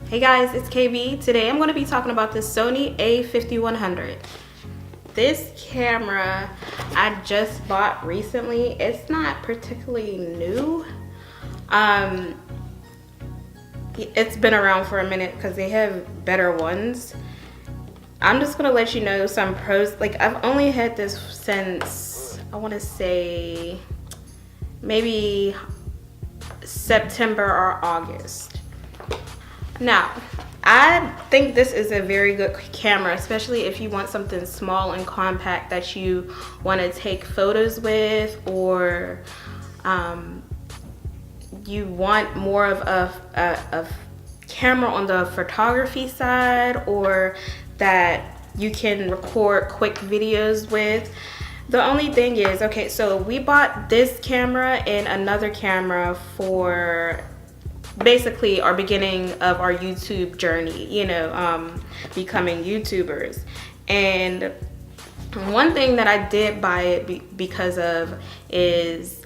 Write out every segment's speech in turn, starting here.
Hey guys, it's KB. Today I'm going to be talking about this Sony A5100. This camera I just bought recently. It's not particularly new. It's been around for a minute because they have better ones. I'm just going to let you know some pros. Like, I've only had this since, I want to say, maybe September or August. Now, I think this is a very good camera, especially if you want something small and compact that you want to take photos with, or you want more of a camera on the photography side, or that you can record quick videos with. The only thing is, okay, so we bought this camera and another camera for basically our beginning of our YouTube journey, becoming YouTubers. And one thing that I did buy it because of is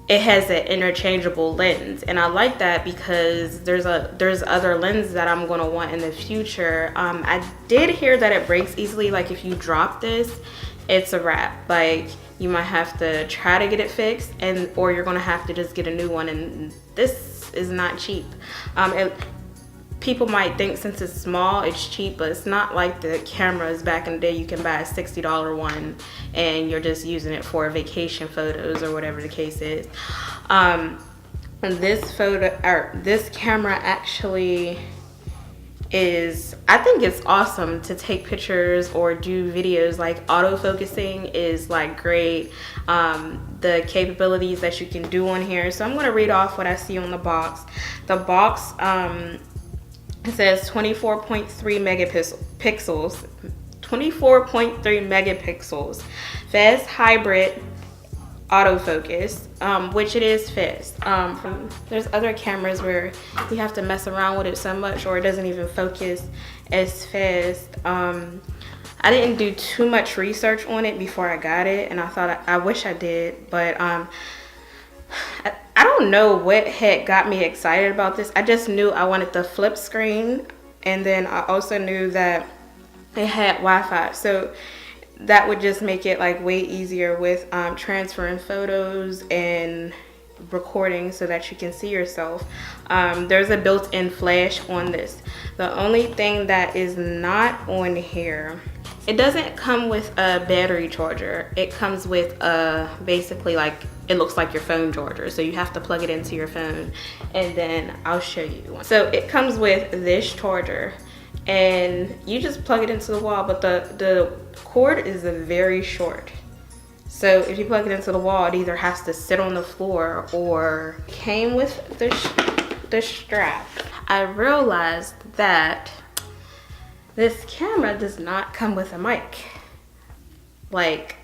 it has an interchangeable lens, and I like that because there's other lenses that I'm going to want in the future. I did hear that it breaks easily. Like, if you drop this, it's a wrap. Like, you might have to try to get it fixed, or you're going to have to just get a new one, and this is not cheap. People might think since it's small it's cheap, but it's not like the cameras back in the day. You can buy a $60 one and you're just using it for vacation photos or whatever the case is. This camera actually is, I think it's awesome to take pictures or do videos. Like, autofocusing is like great. The capabilities that you can do on here. So I'm going to read off what I see on the box. The box it says 24.3 megapixels, 24.3 megapixels, fast hybrid autofocus, which it is fast. There's other cameras where you have to mess around with it so much, or it doesn't even focus as fast. I didn't do too much research on it before I got it, and I wish I did, but I don't know what had got me excited about this. I just knew I wanted the flip screen, and then I also knew that it had Wi-Fi, so that would just make it like way easier with transferring photos and recording so that you can see yourself. There's a built-in flash on this. The only thing that is not on here, it doesn't come with a battery charger. It comes with basically, like, it looks like your phone charger, so you have to plug it into your phone, and then I'll show you one. So it comes with this charger, and you just plug it into the wall, but the cord is very short. So if you plug it into the wall, it either has to sit on the floor or came with the strap. I realized that this camera does not come with a mic. Like,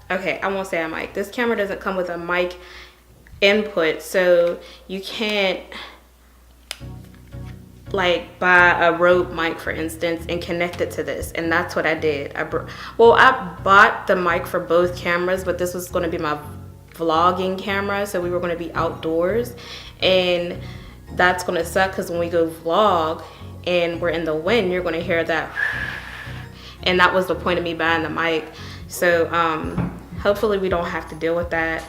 okay, I won't say a mic. This camera doesn't come with a mic input, so you can't like buy a Rode mic, for instance, and connect it to this. And that's what I did. I bought the mic for both cameras, but this was going to be my vlogging camera, so we were going to be outdoors, and that's going to suck because when we go vlog and we're in the wind, you're going to hear that, and that was the point of me buying the mic. So hopefully we don't have to deal with that.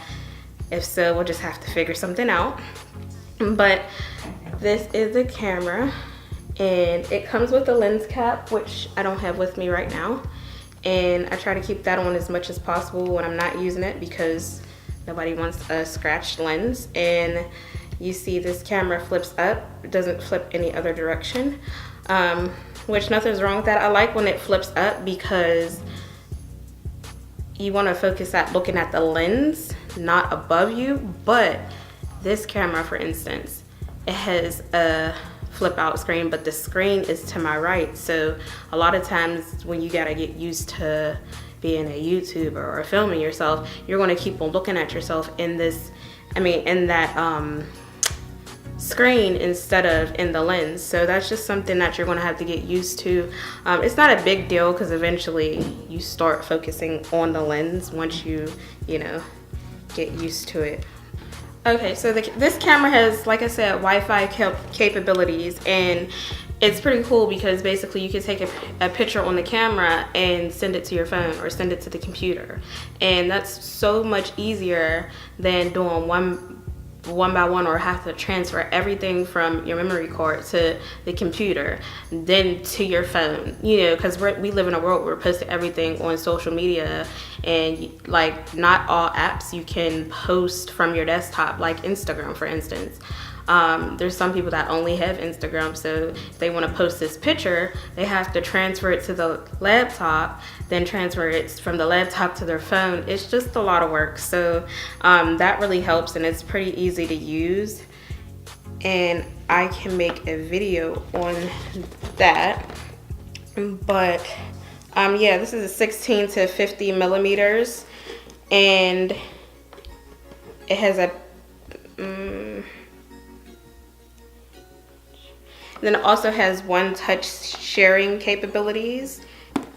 If so, we'll just have to figure something out. But this is the camera, and it comes with a lens cap, which I don't have with me right now, and I try to keep that on as much as possible when I'm not using it because nobody wants a scratched lens. And you see this camera flips up. It doesn't flip any other direction, which nothing's wrong with that. I like when it flips up because you want to focus at looking at the lens, not above you. But this camera, for instance, it has a flip out screen, but the screen is to my right. So a lot of times when you gotta get used to being a YouTuber or filming yourself, you're gonna keep on looking at yourself in that screen instead of in the lens. So that's just something that you're gonna have to get used to. It's not a big deal because eventually you start focusing on the lens once you get used to it. Okay, so this camera has, like I said, Wi-Fi capabilities, and it's pretty cool because basically you can take a picture on the camera and send it to your phone or send it to the computer, and that's so much easier than doing one by one, or have to transfer everything from your memory card to the computer then to your phone, you know, because we live in a world where we're posting everything on social media, and like not all apps you can post from your desktop, like Instagram for instance. There's some people that only have Instagram, so if they want to post this picture, they have to transfer it to the laptop, then transfer it from the laptop to their phone. It's just a lot of work, so that really helps, and it's pretty easy to use, and I can make a video on that. But yeah, this is a 16 to 50 millimeters, and it has a then it also has one touch sharing capabilities,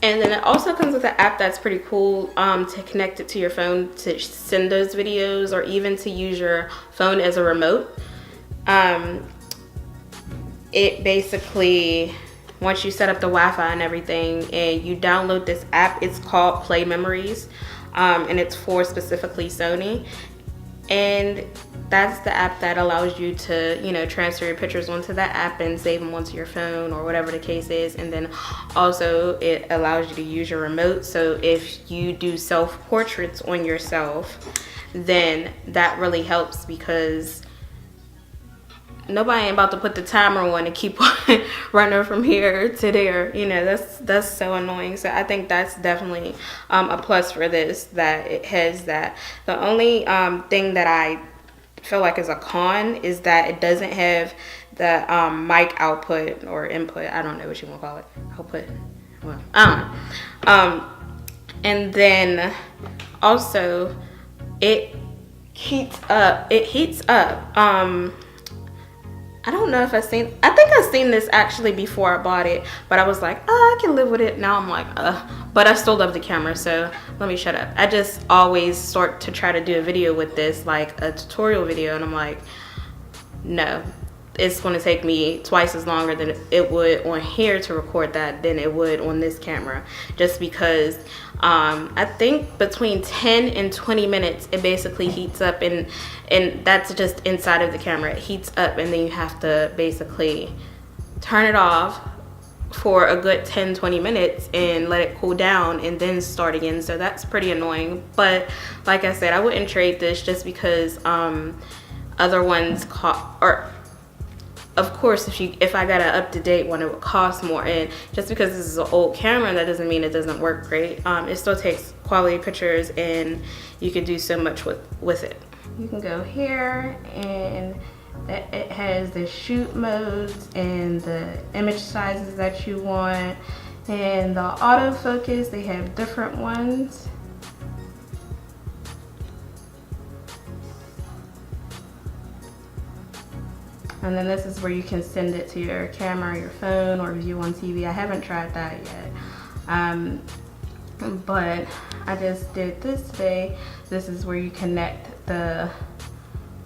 and then it also comes with an app that's pretty cool to connect it to your phone to send those videos, or even to use your phone as a remote. It basically, once you set up the Wi-Fi and everything and you download this app, it's called Play Memories, and it's for specifically Sony. And that's the app that allows you to, you know, transfer your pictures onto that app and save them onto your phone or whatever the case is. And then also it allows you to use your remote. So if you do self-portraits on yourself, then that really helps, because nobody ain't about to put the timer on and keep running from here to there. You know, that's so annoying. So I think that's definitely a plus for this, that it has that. The only thing that I feel like is a con is that it doesn't have the mic output or input. I don't know what you want to call it. Output. Well, and then also it heats up. I don't know if I think I've seen this actually before I bought it, but I was like, oh, I can live with it. Now I'm like, but I still love the camera, so let me shut up. I just always start to try to do a video with this, like a tutorial video, and I'm like, no, it's going to take me twice as longer than it would on here to record that than it would on this camera, just because I think between 10 and 20 minutes it basically heats up, and that's just inside of the camera. It heats up, and then you have to basically turn it off for a good 10-20 minutes and let it cool down and then start again. So that's pretty annoying, but like I said, I wouldn't trade this just because other ones of course, if I got an up-to-date one, it would cost more. And just because this is an old camera, that doesn't mean it doesn't work great. It still takes quality pictures, and you can do so much with it. You can go here, and it has the shoot modes and the image sizes that you want, and the autofocus. They have different ones. And then this is where you can send it to your camera or your phone or view on TV. I haven't tried that yet, but I just did this today. This is where you connect the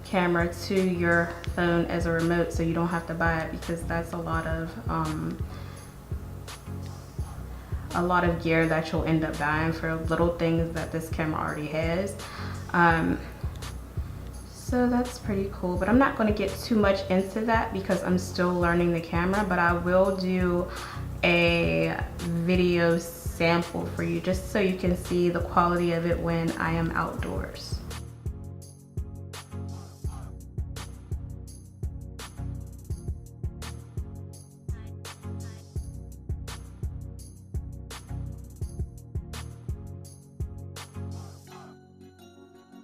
camera to your phone as a remote, so you don't have to buy it, because that's a lot of gear that you'll end up buying for little things that this camera already has. So that's pretty cool, but I'm not going to get too much into that because I'm still learning the camera, but I will do a video sample for you just so you can see the quality of it when I am outdoors.